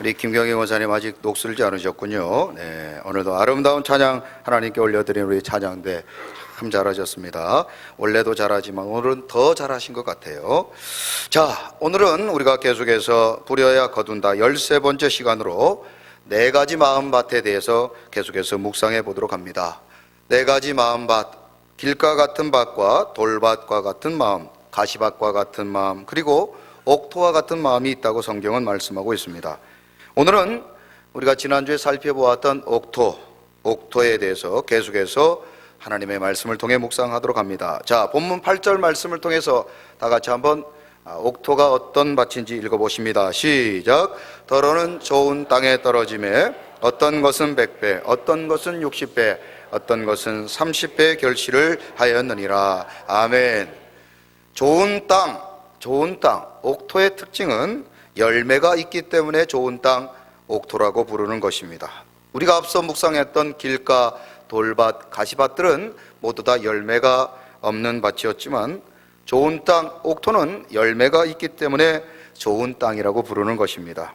우리 김경희 원사님 아직 녹슬지 않으셨군요. 네, 오늘도 아름다운 찬양 하나님께 올려드린 우리 찬양대 참 잘하셨습니다. 원래도 잘하지만 오늘은 더 잘하신 것 같아요. 자, 오늘은 우리가 계속해서 부려야 거둔다 13번째 시간으로 네 가지 마음밭에 대해서 계속해서 묵상해 보도록 합니다. 네 가지 마음밭, 길가 같은 밭과 돌밭과 같은 마음, 가시밭과 같은 마음, 그리고 옥토와 같은 마음이 있다고 성경은 말씀하고 있습니다. 오늘은 우리가 지난주에 살펴보았던 옥토에 대해서 계속해서 하나님의 말씀을 통해 묵상하도록 합니다. 자, 본문 8절 말씀을 통해서 다 같이 한번 옥토가 어떤 밭인지 읽어보십니다. 시작. 더러는 좋은 땅에 떨어짐에 어떤 것은 100배, 어떤 것은 60배, 어떤 것은 30배 결실을 하였느니라. 아멘. 좋은 땅, 옥토의 특징은 열매가 있기 때문에 좋은 땅, 옥토라고 부르는 것입니다. 우리가 앞서 묵상했던 길가, 돌밭, 가시밭들은 모두 다 열매가 없는 밭이었지만 좋은 땅, 옥토는 열매가 있기 때문에 좋은 땅이라고 부르는 것입니다.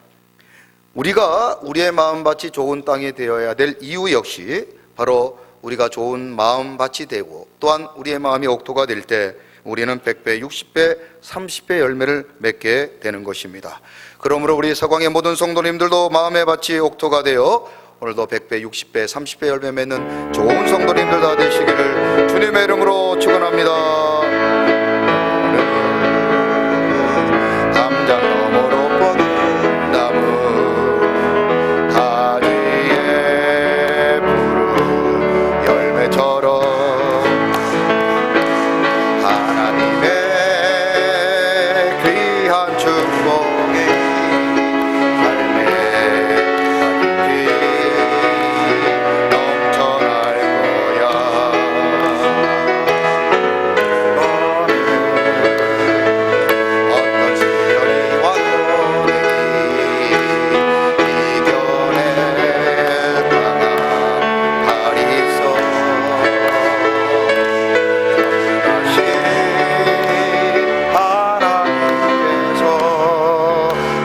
우리가 우리의 마음밭이 좋은 땅이 되어야 될 이유 역시 바로 우리가 좋은 마음밭이 되고 또한 우리의 마음이 옥토가 될 때 우리는 100배, 60배, 30배 열매를 맺게 되는 것입니다. 그러므로 우리 서광의 모든 성도님들도 마음의 밭이 옥토가 되어 오늘도 100배, 60배, 30배 열매 맺는 좋은 성도님들 다 되시기를 주님의 이름으로 축원합니다. 담장 너머로 뻗은 나무 가지에 푸른 열매처럼 하나님의 귀한 축복이 삶에 넘쳐날 거야. 어떤 시련이 와도 이겨낼 강한 발이 있어. 하나님께서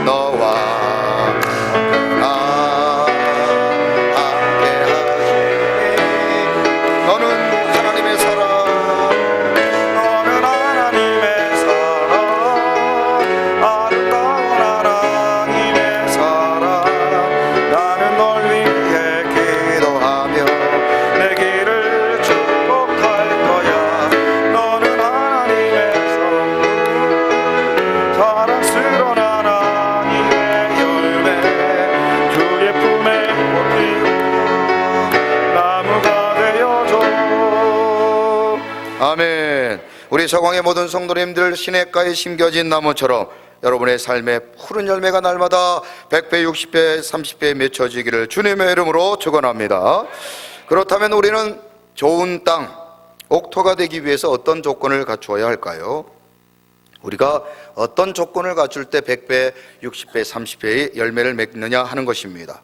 너와 나 함께 하시니 너는 하나님의 사랑, 너는 하나님의 사랑, 아름다운 하나님의 사랑. 나는 널 위해 기도하며 내 길을 축복할 거야. 너는 하나님의 선물, 사랑스러운 하나님의 열매, 주의 품에 꽃피고 나무가 되어줘. 아멘. 우리 서광의 모든 성도님들, 시냇가에 심겨진 나무처럼 여러분의 삶에 푸른 열매가 날마다 100배, 60배, 30배 맺혀지기를 주님의 이름으로 축원합니다. 그렇다면 우리는 좋은 땅, 옥토가 되기 위해서 어떤 조건을 갖추어야 할까요? 우리가 어떤 조건을 갖출 때 100배, 60배, 30배의 열매를 맺느냐 하는 것입니다.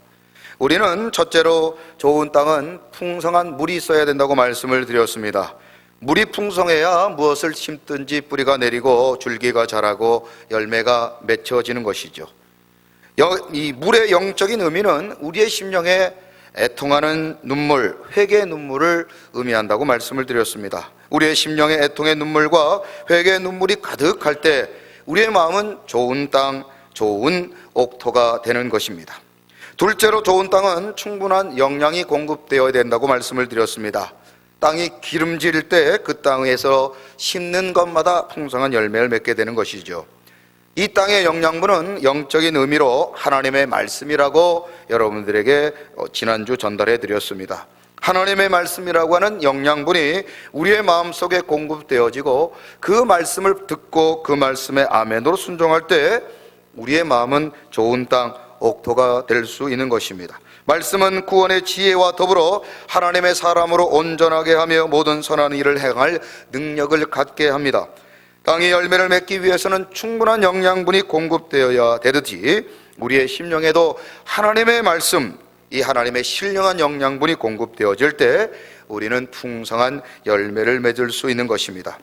우리는 첫째로 좋은 땅은 풍성한 물이 있어야 된다고 말씀을 드렸습니다. 물이 풍성해야 무엇을 심든지 뿌리가 내리고 줄기가 자라고 열매가 맺혀지는 것이죠. 이 물의 영적인 의미는 우리의 심령에 애통하는 눈물, 회개의 눈물을 의미한다고 말씀을 드렸습니다. 우리의 심령에 애통의 눈물과 회개의 눈물이 가득할 때 우리의 마음은 좋은 땅, 좋은 옥토가 되는 것입니다. 둘째로 좋은 땅은 충분한 영양이 공급되어야 된다고 말씀을 드렸습니다. 땅이 기름질 때 그 땅에서 심는 것마다 풍성한 열매를 맺게 되는 것이죠. 이 땅의 영양분은 영적인 의미로 하나님의 말씀이라고 여러분들에게 지난주 전달해 드렸습니다. 하나님의 말씀이라고 하는 영양분이 우리의 마음속에 공급되어지고 그 말씀을 듣고 그 말씀에 아멘으로 순종할 때 우리의 마음은 좋은 땅, 옥토가 될 수 있는 것입니다. 말씀은 구원의 지혜와 더불어 하나님의 사람으로 온전하게 하며 모든 선한 일을 행할 능력을 갖게 합니다. 땅이 열매를 맺기 위해서는 충분한 영양분이 공급되어야 되듯이 우리의 심령에도 하나님의 말씀, 이 하나님의 신령한 영양분이 공급되어질 때 우리는 풍성한 열매를 맺을 수 있는 것입니다.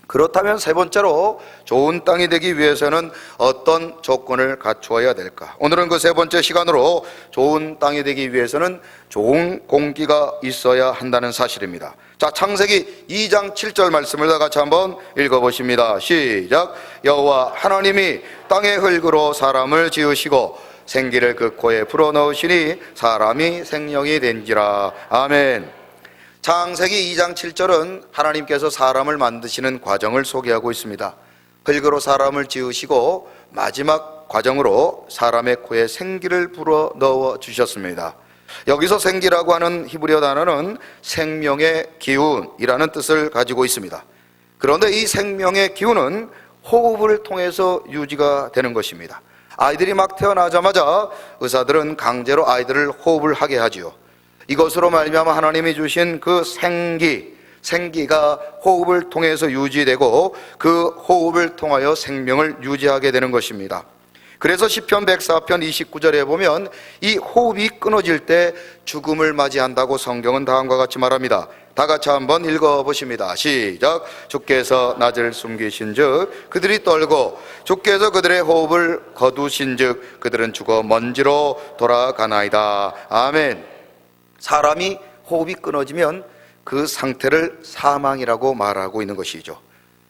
그렇다면 세 번째로 좋은 땅이 되기 위해서는 어떤 조건을 갖추어야 될까? 오늘은 그 세 번째 시간으로 좋은 땅이 되기 위해서는 좋은 공기가 있어야 한다는 사실입니다. 자, 창세기 2장 7절 말씀을 다 같이 한번 읽어보십니다. 시작. 여호와 하나님이 땅의 흙으로 사람을 지으시고 생기를 그 코에 불어넣으시니 사람이 생명이 된지라. 아멘. 창세기 2장 7절은 하나님께서 사람을 만드시는 과정을 소개하고 있습니다. 흙으로 사람을 지으시고 마지막 과정으로 사람의 코에 생기를 불어넣어 주셨습니다. 여기서 생기라고 하는 히브리어 단어는 생명의 기운이라는 뜻을 가지고 있습니다. 그런데 이 생명의 기운은 호흡을 통해서 유지가 되는 것입니다. 아이들이 막 태어나자마자 의사들은 강제로 아이들을 호흡을 하게 하지요. 이것으로 말미암아 하나님이 주신 그 생기가 호흡을 통해서 유지되고 그 호흡을 통하여 생명을 유지하게 되는 것입니다. 그래서 시편 104편 29절에 보면 이 호흡이 끊어질 때 죽음을 맞이한다고 성경은 다음과 같이 말합니다. 다 같이 한번 읽어보십니다. 시작. 주께서 낯을 숨기신 즉 그들이 떨고 주께서 그들의 호흡을 거두신 즉 그들은 죽어 먼지로 돌아가나이다. 아멘. 사람이 호흡이 끊어지면 그 상태를 사망이라고 말하고 있는 것이죠.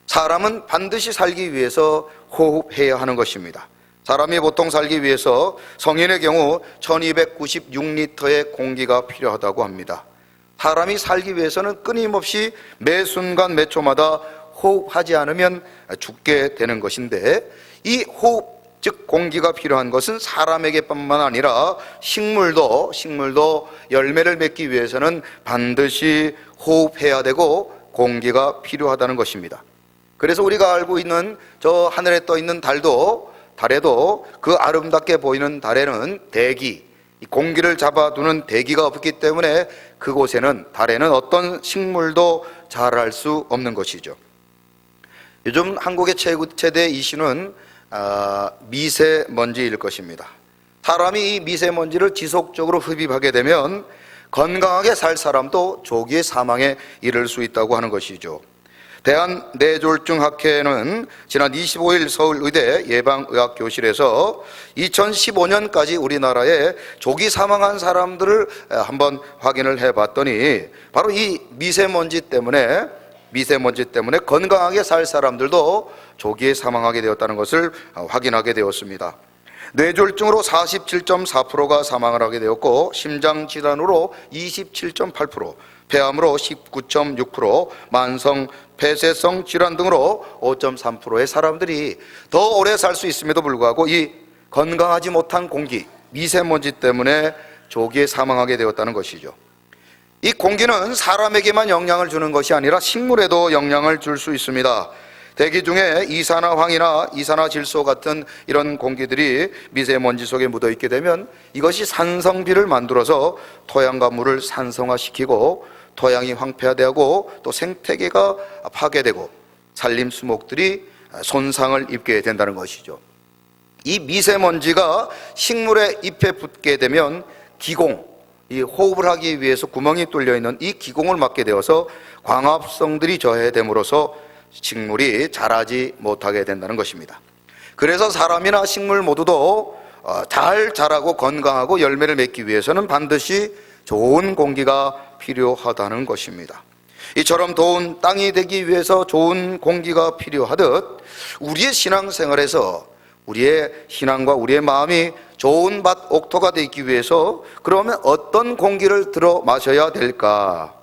사람은 반드시 살기 위해서 호흡해야 하는 것입니다. 사람이 보통 살기 위해서 성인의 경우 1296리터의 공기가 필요하다고 합니다. 사람이 살기 위해서는 끊임없이 매 순간 매 초마다 호흡하지 않으면 죽게 되는 것인데, 이 호흡 즉 공기가 필요한 것은 사람에게뿐만 아니라 식물도 열매를 맺기 위해서는 반드시 호흡해야 되고 공기가 필요하다는 것입니다. 그래서 우리가 알고 있는 저 하늘에 떠 있는 달에도 그 아름답게 보이는 달에는 대기, 공기를 잡아두는 대기가 없기 때문에 그곳에는, 달에는 어떤 식물도 자랄 수 없는 것이죠. 요즘 한국의 최대 이슈는 미세먼지일 것입니다. 사람이 이 미세먼지를 지속적으로 흡입하게 되면 건강하게 살 사람도 조기의 사망에 이를 수 있다고 하는 것이죠. 대한뇌졸중학회는 지난 25일 서울의대 예방의학교실에서 2015년까지 우리나라에 조기 사망한 사람들을 한번 확인을 해봤더니 바로 이 미세먼지 때문에 건강하게 살 사람들도 조기에 사망하게 되었다는 것을 확인하게 되었습니다. 뇌졸중으로 47.4%가 사망을 하게 되었고, 심장질환으로 27.8%, 폐암으로 19.6%, 만성 폐쇄성 질환 등으로 5.3%의 사람들이 더 오래 살 수 있음에도 불구하고 이 건강하지 못한 공기, 미세먼지 때문에 조기에 사망하게 되었다는 것이죠. 이 공기는 사람에게만 영향을 주는 것이 아니라 식물에도 영향을 줄 수 있습니다. 대기 중에 이산화황이나 이산화질소 같은 이런 공기들이 미세먼지 속에 묻어 있게 되면 이것이 산성비를 만들어서 토양과 물을 산성화시키고 토양이 황폐화되고 또 생태계가 파괴되고 산림수목들이 손상을 입게 된다는 것이죠. 이 미세먼지가 식물의 잎에 붙게 되면 기공, 이 호흡을 하기 위해서 구멍이 뚫려 있는 이 기공을 막게 되어서 광합성들이 저해됨으로써 식물이 자라지 못하게 된다는 것입니다. 그래서 사람이나 식물 모두도 잘 자라고 건강하고 열매를 맺기 위해서는 반드시 좋은 공기가 필요하다는 것입니다. 이처럼 좋은 땅이 되기 위해서 좋은 공기가 필요하듯 우리의 신앙생활에서 우리의 신앙과 우리의 마음이 좋은 밭 옥토가 되기 위해서 그러면 어떤 공기를 들어 마셔야 될까?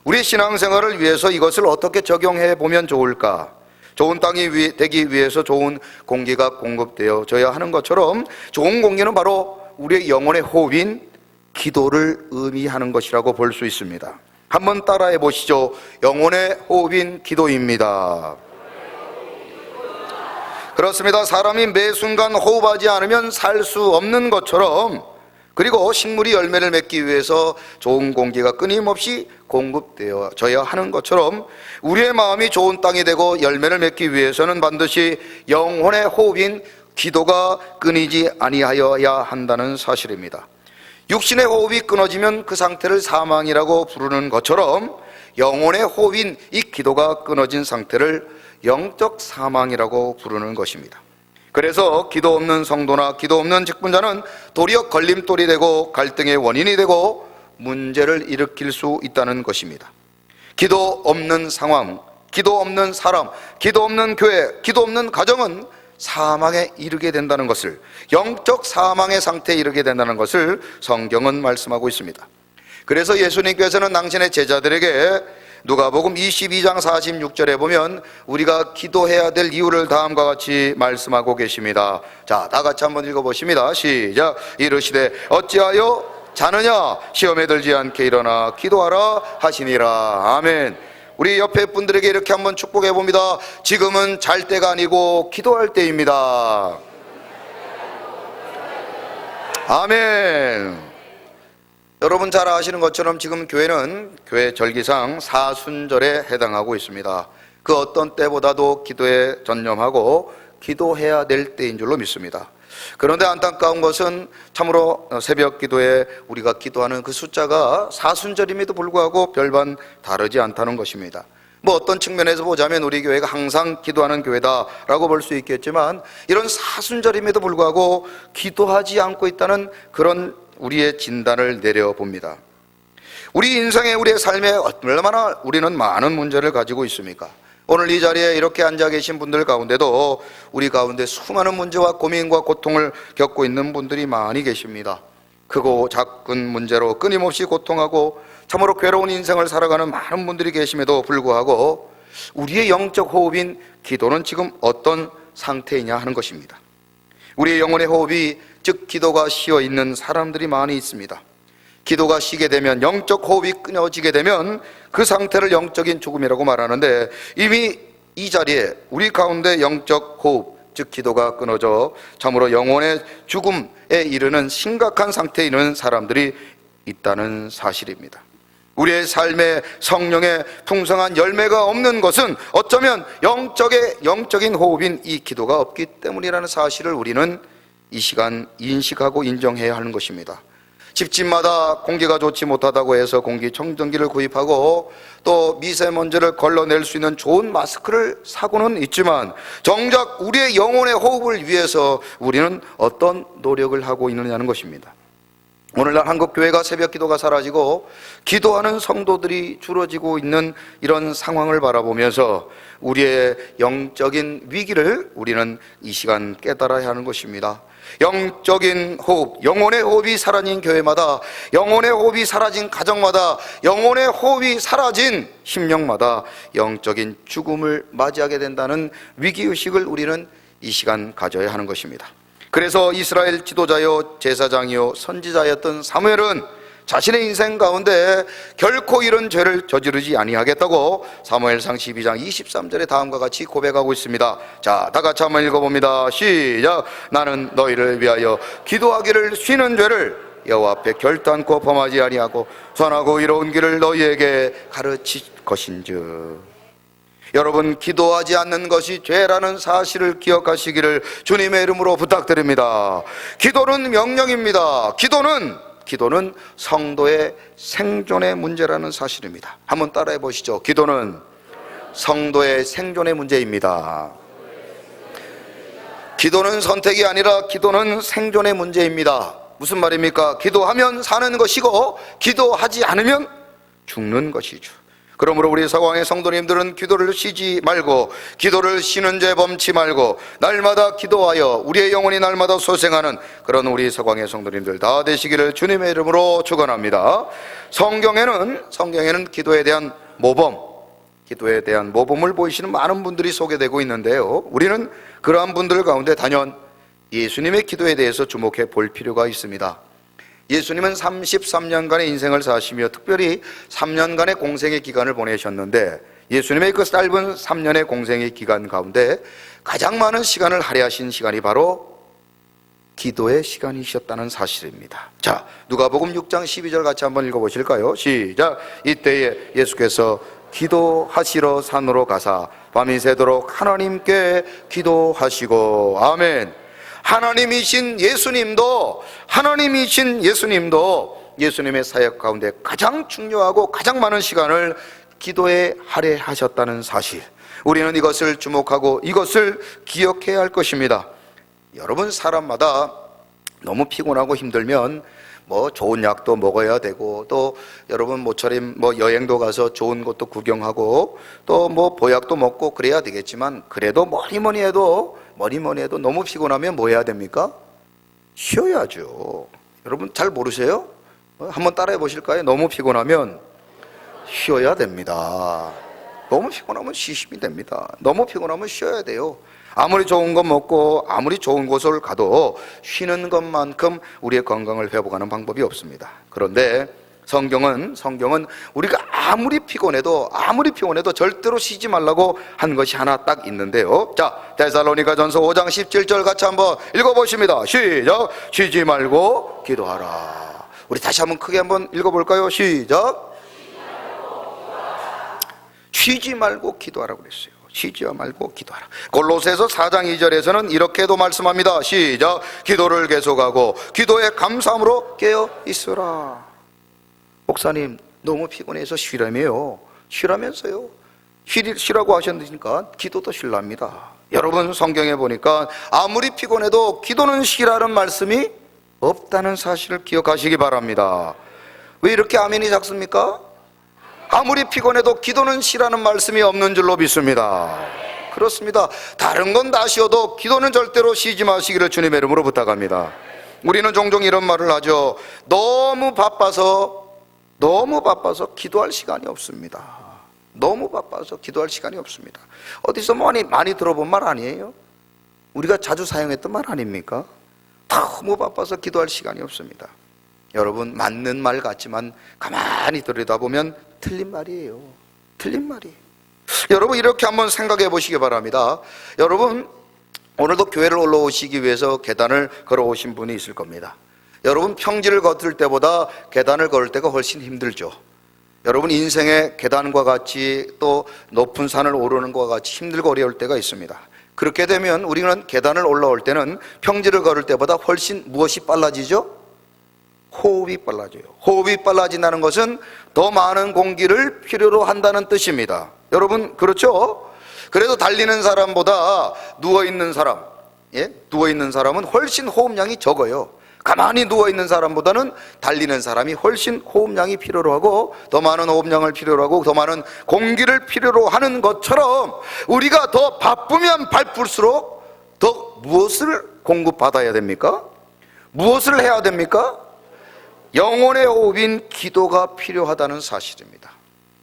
우리 신앙생활을 위해서 이것을 어떻게 적용해 보면 좋을까? 좋은 땅이 되기 위해서 좋은 공기가 공급되어져야 하는 것처럼 좋은 공기는 바로 우리의 영혼의 호흡인 기도를 의미하는 것이라고 볼 수 있습니다. 한번 따라해 보시죠. 영혼의 호흡인 기도입니다. 그렇습니다. 사람이 매 순간 호흡하지 않으면 살 수 없는 것처럼, 그리고 식물이 열매를 맺기 위해서 좋은 공기가 끊임없이 공급되어져야 하는 것처럼 우리의 마음이 좋은 땅이 되고 열매를 맺기 위해서는 반드시 영혼의 호흡인 기도가 끊이지 아니하여야 한다는 사실입니다. 육신의 호흡이 끊어지면 그 상태를 사망이라고 부르는 것처럼 영혼의 호흡인 이 기도가 끊어진 상태를 영적 사망이라고 부르는 것입니다. 그래서 기도 없는 성도나 기도 없는 직분자는 도리어 걸림돌이 되고 갈등의 원인이 되고 문제를 일으킬 수 있다는 것입니다. 기도 없는 상황, 기도 없는 사람, 기도 없는 교회, 기도 없는 가정은 사망에 이르게 된다는 것을, 영적 사망의 상태에 이르게 된다는 것을 성경은 말씀하고 있습니다. 그래서 예수님께서는 당신의 제자들에게 누가복음 22장 46절에 보면 우리가 기도해야 될 이유를 다음과 같이 말씀하고 계십니다. 자, 다 같이 한번 읽어보십니다. 시작. 이르시되 어찌하여 자느냐, 시험에 들지 않게 일어나 기도하라 하시니라. 아멘. 우리 옆에 분들에게 이렇게 한번 축복해 봅니다. 지금은 잘 때가 아니고 기도할 때입니다. 아멘. 여러분 잘 아시는 것처럼 지금 교회는 교회 절기상 사순절에 해당하고 있습니다. 그 어떤 때보다도 기도에 전념하고 기도해야 될 때인 줄로 믿습니다. 그런데 안타까운 것은 참으로 새벽 기도에 우리가 기도하는 그 숫자가 사순절임에도 불구하고 별반 다르지 않다는 것입니다. 뭐 어떤 측면에서 보자면 우리 교회가 항상 기도하는 교회다라고 볼 수 있겠지만, 이런 사순절임에도 불구하고 기도하지 않고 있다는 그런 우리의 진단을 내려봅니다. 우리 인생에, 우리의 삶에 얼마나 우리는 많은 문제를 가지고 있습니까? 오늘 이 자리에 이렇게 앉아 계신 분들 가운데도 우리 가운데 수많은 문제와 고민과 고통을 겪고 있는 분들이 많이 계십니다. 크고 작은 문제로 끊임없이 고통하고 참으로 괴로운 인생을 살아가는 많은 분들이 계심에도 불구하고 우리의 영적 호흡인 기도는 지금 어떤 상태이냐 하는 것입니다. 우리의 영혼의 호흡이, 즉 기도가 쉬어 있는 사람들이 많이 있습니다. 기도가 쉬게 되면, 영적 호흡이 끊어지게 되면 그 상태를 영적인 죽음이라고 말하는데, 이미 이 자리에 우리 가운데 영적 호흡, 즉 기도가 끊어져 참으로 영혼의 죽음에 이르는 심각한 상태에 있는 사람들이 있다는 사실입니다. 우리의 삶에 성령의 풍성한 열매가 없는 것은 어쩌면 영적인 호흡인 이 기도가 없기 때문이라는 사실을 우리는 이 시간 인식하고 인정해야 하는 것입니다. 집집마다 공기가 좋지 못하다고 해서 공기청정기를 구입하고 또 미세먼지를 걸러낼 수 있는 좋은 마스크를 사고는 있지만, 정작 우리의 영혼의 호흡을 위해서 우리는 어떤 노력을 하고 있느냐는 것입니다. 오늘날 한국 교회가 새벽 기도가 사라지고 기도하는 성도들이 줄어지고 있는 이런 상황을 바라보면서 우리의 영적인 위기를 우리는 이 시간 깨달아야 하는 것입니다. 영적인 호흡, 영혼의 호흡이 사라진 교회마다, 영혼의 호흡이 사라진 가정마다, 영혼의 호흡이 사라진 심령마다 영적인 죽음을 맞이하게 된다는 위기의식을 우리는 이 시간 가져야 하는 것입니다. 그래서 이스라엘 지도자요 제사장이요 선지자였던 사무엘은 자신의 인생 가운데 결코 이런 죄를 저지르지 아니하겠다고 사무엘상 12장 23절에 다음과 같이 고백하고 있습니다. 자, 다 같이 한번 읽어봅니다. 시작. 나는 너희를 위하여 기도하기를 쉬는 죄를 여호와 앞에 결단코 범하지 아니하고 선하고 이로운 길을 너희에게 가르칠 것인즉. 여러분, 기도하지 않는 것이 죄라는 사실을 기억하시기를 주님의 이름으로 부탁드립니다. 기도는 명령입니다. 기도는 성도의 생존의 문제라는 사실입니다. 한번 따라해 보시죠. 기도는 성도의 생존의 문제입니다. 기도는 선택이 아니라 기도는 생존의 문제입니다. 무슨 말입니까? 기도하면 사는 것이고 기도하지 않으면 죽는 것이죠. 그러므로 우리 서광의 성도님들은 기도를 쉬지 말고, 기도를 쉬는 죄 범치 말고 날마다 기도하여 우리의 영혼이 날마다 소생하는 그런 우리 서광의 성도님들 다 되시기를 주님의 이름으로 축원합니다. 성경에는 기도에 대한 모범을 보이시는 많은 분들이 소개되고 있는데요, 우리는 그러한 분들 가운데 단연 예수님의 기도에 대해서 주목해 볼 필요가 있습니다. 예수님은 33년간의 인생을 사시며 특별히 3년간의 공생의 기간을 보내셨는데, 예수님의 그 짧은 3년의 공생의 기간 가운데 가장 많은 시간을 할애하신 시간이 바로 기도의 시간이셨다는 사실입니다. 자, 누가복음 6장 12절 같이 한번 읽어보실까요? 시작. 이때에 예수께서 기도하시러 산으로 가사 밤이 새도록 하나님께 기도하시고. 아멘. 하나님이신 예수님도 예수님의 사역 가운데 가장 중요하고 가장 많은 시간을 기도에 할애하셨다는 사실, 우리는 이것을 주목하고 이것을 기억해야 할 것입니다. 여러분, 사람마다 너무 피곤하고 힘들면 좋은 약도 먹어야 되고, 또 여러분 모처럼 여행도 가서 좋은 곳도 구경하고, 또 보약도 먹고 그래야 되겠지만, 그래도 뭐니 해도 너무 피곤하면 뭐 해야 됩니까? 쉬어야죠. 여러분 잘 모르세요? 한번 따라해 보실까요? 너무 피곤하면 쉬어야 됩니다. 너무 피곤하면 쉬시면 됩니다. 너무 피곤하면 쉬어야 돼요. 아무리 좋은 것 먹고 아무리 좋은 곳을 가도 쉬는 것만큼 우리의 건강을 회복하는 방법이 없습니다. 그런데 성경은 우리가 아무리 피곤해도 절대로 쉬지 말라고 한 것이 하나 딱 있는데요. 자, 데살로니가전서 5장 17절 같이 한번 읽어보십니다. 시작. 쉬지 말고 기도하라. 우리 다시 한번 크게 한번 읽어볼까요? 시작. 쉬지 말고 기도하라고 그랬어요. 쉬지 말고 기도하라. 골로새서 4장 2절에서는 이렇게도 말씀합니다. 시작. 기도를 계속하고 기도에 감사함으로 깨어 있으라. 목사님 너무 피곤해서 쉬라며요. 쉬라면서요. 쉬라고 하셨으니까 기도도 쉬랍니다. 여러분, 성경에 보니까 아무리 피곤해도 기도는 쉬라는 말씀이 없다는 사실을 기억하시기 바랍니다. 왜 이렇게 아멘이 작습니까? 아무리 피곤해도 기도는 쉬라는 말씀이 없는 줄로 믿습니다. 그렇습니다. 다른 건 다 쉬어도 기도는 절대로 쉬지 마시기를 주님의 이름으로 부탁합니다. 우리는 종종 이런 말을 하죠. 너무 바빠서 기도할 시간이 없습니다. 너무 바빠서 기도할 시간이 없습니다. 어디서 많이 들어본 말 아니에요? 우리가 자주 사용했던 말 아닙니까? 너무 바빠서 기도할 시간이 없습니다. 여러분, 맞는 말 같지만 가만히 들여다보면 틀린 말이에요. 틀린 말이에요. 여러분, 이렇게 한번 생각해 보시기 바랍니다. 여러분, 오늘도 교회를 올라오시기 위해서 계단을 걸어오신 분이 있을 겁니다. 여러분, 평지를 걷을 때보다 계단을 걸을 때가 훨씬 힘들죠. 여러분, 인생의 계단과 같이 또 높은 산을 오르는 것과 같이 힘들고 어려울 때가 있습니다. 그렇게 되면 우리는 계단을 올라올 때는 평지를 걸을 때보다 훨씬 무엇이 빨라지죠? 호흡이 빨라져요. 호흡이 빨라진다는 것은 더 많은 공기를 필요로 한다는 뜻입니다. 여러분, 그렇죠? 그래서 달리는 사람보다 누워있는 사람은 훨씬 호흡량이 적어요. 가만히 누워있는 사람보다는 달리는 사람이 훨씬 호흡량이 필요로 하고, 더 많은 호흡량을 필요로 하고, 더 많은 공기를 필요로 하는 것처럼 우리가 더 바쁘면 바쁠수록 더 무엇을 공급받아야 됩니까? 무엇을 해야 됩니까? 영혼의 호흡인 기도가 필요하다는 사실입니다.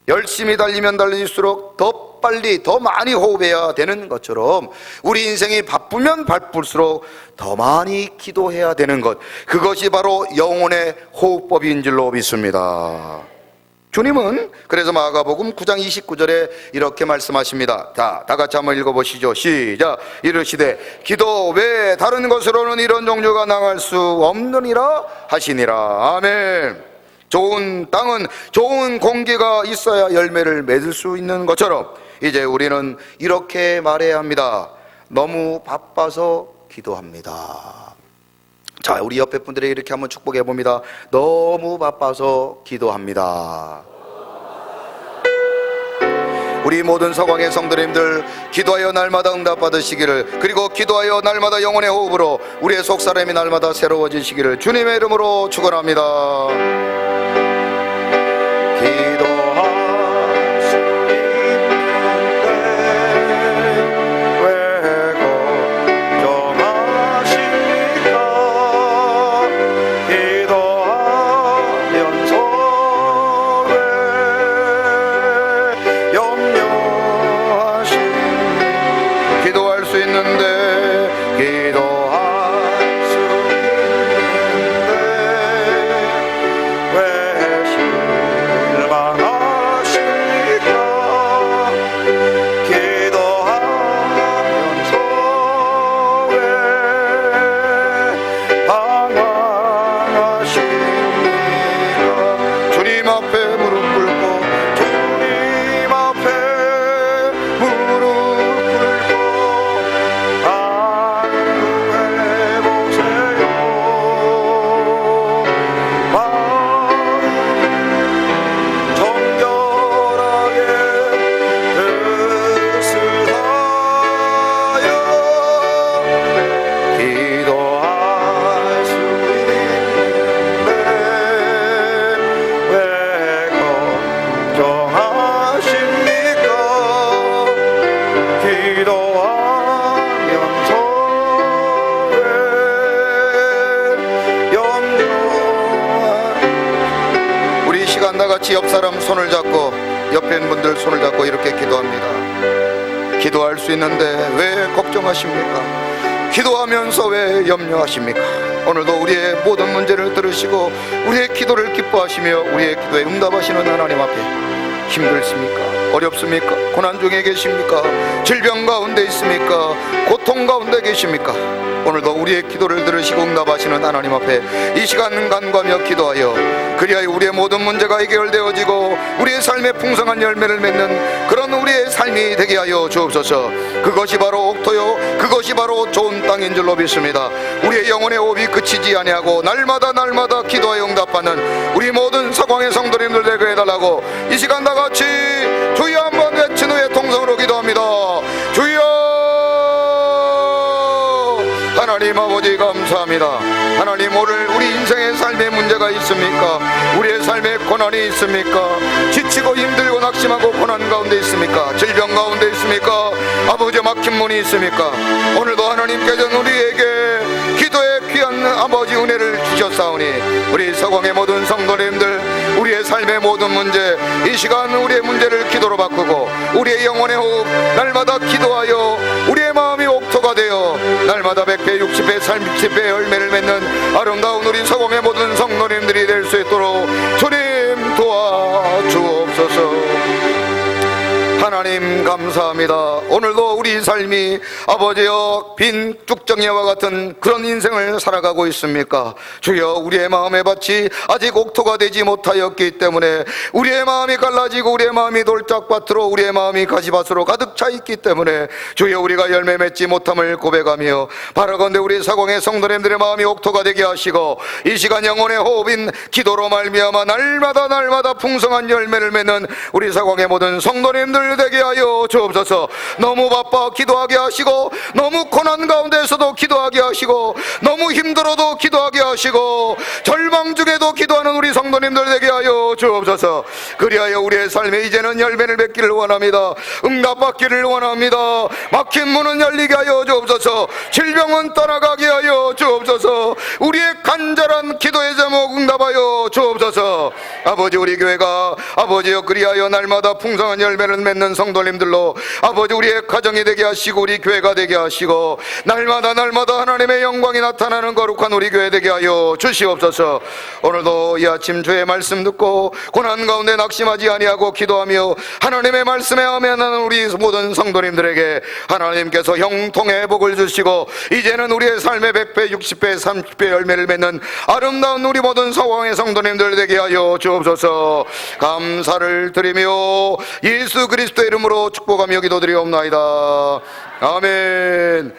열심히 달리면 달릴수록 더 빨리 더 많이 호흡해야 되는 것처럼 우리 인생이 바쁘면 바쁠수록 더 많이 기도해야 되는 것, 그것이 바로 영혼의 호흡법인 줄로 믿습니다. 주님은 그래서 마가복음 9장 29절에 이렇게 말씀하십니다. 자, 다 같이 한번 읽어보시죠. 시작. 이르시되 기도 외에 다른 것으로는 이런 종류가 나갈 수 없느니라 하시니라. 아멘. 좋은 땅은 좋은 공기가 있어야 열매를 맺을 수 있는 것처럼 이제 우리는 이렇게 말해야 합니다. 너무 바빠서 기도합니다. 자, 우리 옆에 분들에게 이렇게 한번 축복해 봅니다. 너무 바빠서 기도합니다. 우리 모든 서광의 성도님들, 기도하여 날마다 응답받으시기를, 그리고 기도하여 날마다 영혼의 호흡으로 우리의 속사람이 날마다 새로워지시기를 주님의 이름으로 축원합니다. 기도할 수 있는데 왜 걱정하십니까? 기도하면서 왜 염려하십니까? 기도할 수 있는데 왜 실망 시간 나같이 옆 사람 손을 잡고 옆에 있는 분들 손을 잡고 이렇게 기도합니다. 기도할 수 있는데 왜 걱정하십니까? 기도하면서 왜 염려하십니까? 오늘도 우리의 모든 문제를 들으시고 우리의 기도를 기뻐하시며 우리의 기도에 응답하시는 하나님 앞에 힘들습니까? 어렵습니까? 고난 중에 계십니까? 질병 가운데 있습니까? 고통 가운데 계십니까? 오늘도 우리의 기도를 들으시고 응답하시는 하나님 앞에 이 시간 간구하며 기도하여 그리하여 우리의 모든 문제가 해결되어지고 우리의 삶에 풍성한 열매를 맺는 그런 우리의 삶이 되게 하여 주옵소서. 그것이 바로 옥토요 그것이 바로 좋은 땅인 줄로 믿습니다. 우리의 영혼의 호흡이 그치지 아니하고 날마다 기도하여 응답하는 우리 모든 서광의 성도님들 되게 해달라고 이 시간 다같이 주여 한번 외친 후에 통성으로 기도합니다. 주여 하나님 아버지 감사합니다. 하나님 오늘 우리 인생의 삶에 문제가 있습니까? 우리의 삶에 고난이 있습니까? 지치고 힘들고 낙심하고 고난 가운데 있습니까? 질병 가운데 있습니까? 아버지 막힌 문이 있습니까? 오늘도 하나님께서 우리에게 기도의 귀한 아버지 은혜를 주셨사오니 우리 서광의 모든 성도님들 우리의 삶의 모든 문제 이 시간 우리의 문제를 기도로 바꾸고 우리의 영혼의 호흡 날마다 기도하여 우리의 마음이 옥토가 되어 날마다 100배 60배 30배 열매를 맺는 아름다운 우리 서광의 모든 성도님들이 될 수 있도록 주님 도와주옵소서. 하나님 감사합니다. 오늘도 우리 삶이 아버지여 빈 뚝정이와 같은 그런 인생을 살아가고 있습니까? 주여 우리의 마음의 밭이 아직 옥토가 되지 못하였기 때문에 우리의 마음이 갈라지고 우리의 마음이 돌짝밭으로 우리의 마음이 가시밭으로 가득 차 있기 때문에 주여 우리가 열매 맺지 못함을 고백하며 바라건대 우리 사공의 성도님들의 마음이 옥토가 되게 하시고 이 시간 영혼의 호흡인 기도로 말미암아 날마다 풍성한 열매를 맺는 우리 사공의 모든 성도님들 되게 하여 주옵소서. 너무 바빠 기도하게 하시고 너무 고난 가운데서도 기도하게 하시고 너무 힘들어도 기도하게 하시고 절망 중에도 기도하는 우리 성도님들 되게 하여 주옵소서. 그리하여 우리의 삶에 이제는 열매를 맺기를 원합니다. 응답받기를 원합니다. 막힌 문은 열리게 하여 주옵소서. 질병은 떠나가게 하여 주옵소서. 우리의 간절한 기도의 제목 응답하여 주옵소서. 아버지 우리 교회가 아버지여 그리하여 날마다 풍성한 열매를 맺는 성도님들로 아버지 우리의 가정이 되게 하시고 우리 교회가 되게 하시고 날마다 하나님의 영광이 나타나는 거룩한 우리 교회 되게 하여 주시옵소서. 오늘도 이 아침 주의 말씀 듣고 고난 가운데 낙심하지 아니하고 기도하며 하나님의 말씀에 아멘하는 우리 모든 성도님들에게 하나님께서 형통의 복을 주시고 이제는 우리의 삶의 100배 60배 30배 열매를 맺는 아름다운 우리 모든 서왕의 성도님들 되게 하여 주옵소서. 감사를 드리며 예수 그리스도의 이름으로 축복하며 기도드리옵나이다. 아멘.